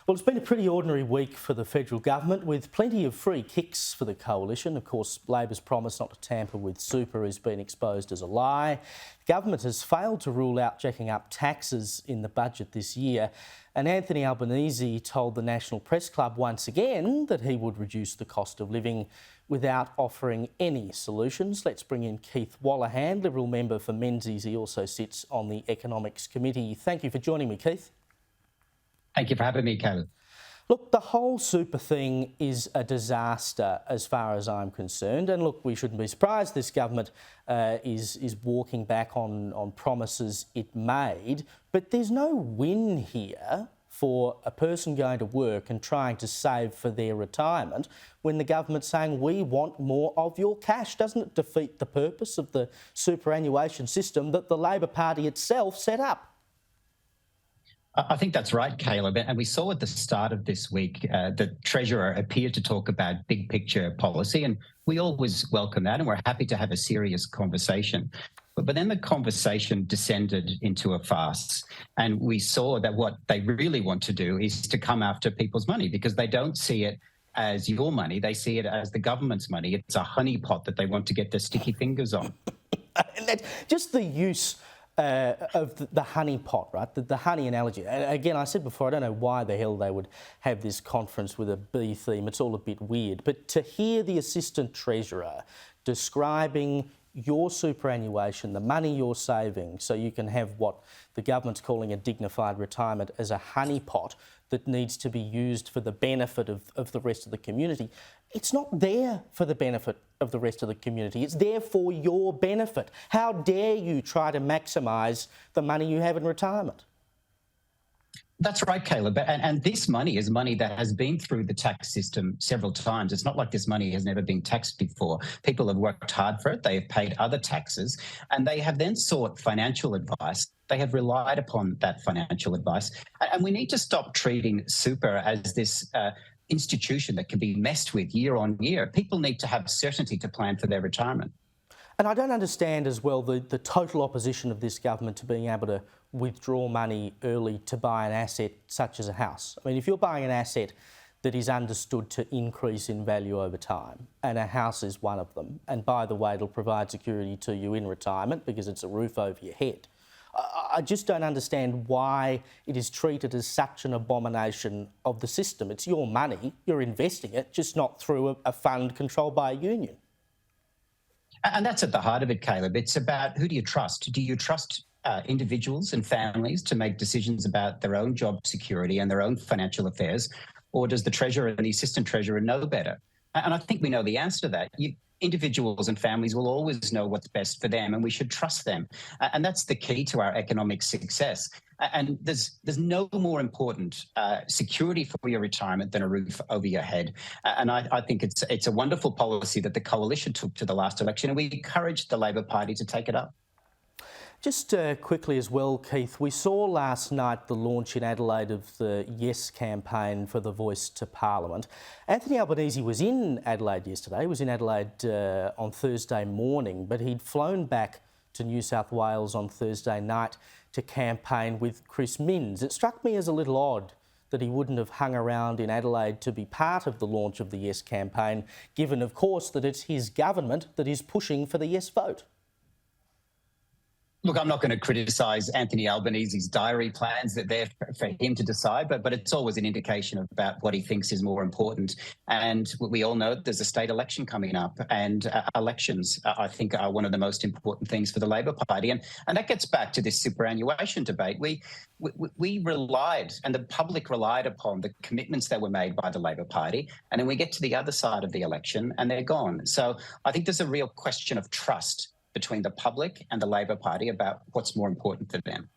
Well, it's been a pretty ordinary week for the federal government with plenty of free kicks for the coalition. Of course, Labor's promise not to tamper with super has been exposed as a lie. The government has failed to rule out jacking up taxes in the budget this year. And Anthony Albanese told the National Press Club once again that he would reduce the cost of living without offering any solutions. Let's bring in Keith Wolahan, Liberal member for Menzies. He also sits on the Economics Committee. Thank you for joining me, Keith. Thank you for having me, Caleb. Look, the whole super thing is a disaster as far as I'm concerned. And look, we shouldn't be surprised this government is walking back on promises it made. But there's no win here for a person going to work and trying to save for their retirement when the government's saying we want more of your cash. Doesn't it defeat the purpose of the superannuation system that the Labor Party itself set up? I think that's right, Caleb. And we saw at the start of this week, the Treasurer appeared to talk about big picture policy, and we always welcome that, and we're happy to have a serious conversation. But then the conversation descended into a farce, and we saw that what they really want to do is to come after people's money because they don't see it as your money. They see it as the government's money. It's a honeypot that they want to get their sticky fingers on. And that's just the use of the honeypot, right? The honey analogy. And again, I said before, I don't know why the hell they would have this conference with a bee theme. It's all a bit weird. But to hear the Assistant Treasurer describing your superannuation, the money you're saving, so you can have what the government's calling a dignified retirement as a honeypot that needs to be used for the benefit of the rest of the community. It's not there for the benefit of the rest of the community. It's there for your benefit. How dare you try to maximise the money you have in retirement? That's right, Caleb. And this money is money that has been through the tax system several times. It's not like this money has never been taxed before. People have worked hard for it. They have paid other taxes, and they have then sought financial advice. They have relied upon that financial advice. And we need to stop treating super as this institution that can be messed with year on year. People need to have certainty to plan for their retirement. And I don't understand as well the total opposition of this government to being able to withdraw money early to buy an asset such as a house. I mean, if you're buying an asset that is understood to increase in value over time, and a house is one of them, and by the way, it'll provide security to you in retirement because it's a roof over your head, I just don't understand why it is treated as such an abomination of the system. It's your money, you're investing it, just not through a fund controlled by a union. And that's at the heart of it, Caleb. It's about who do you trust? Do you trust individuals and families to make decisions about their own job security and their own financial affairs? Or does the Treasurer and the Assistant Treasurer know better? And I think we know the answer to that. Individuals and families will always know what's best for them, and we should trust them. And that's the key to our economic success. And there's no more important security for your retirement than a roof over your head. And I think it's a wonderful policy that the coalition took to the last election, and we encouraged the Labor Party to take it up. Just quickly as well, Keith, we saw last night the launch in Adelaide of the Yes campaign for the Voice to Parliament. Anthony Albanese was in Adelaide yesterday. He was in Adelaide on Thursday morning, but he'd flown back to New South Wales on Thursday night to campaign with Chris Minns. It struck me as a little odd that he wouldn't have hung around in Adelaide to be part of the launch of the Yes campaign, given, of course, that it's his government that is pushing for the Yes vote. Look, I'm not going to criticise Anthony Albanese's diary plans. That they're for him to decide, but it's always an indication about what he thinks is more important. And we all know there's a state election coming up, and elections, I think, are one of the most important things for the Labor Party. And that gets back to this superannuation debate. We relied, and the public relied upon the commitments that were made by the Labor Party, and then we get to the other side of the election and they're gone. So I think there's a real question of trust between the public and the Labor Party about what's more important for them.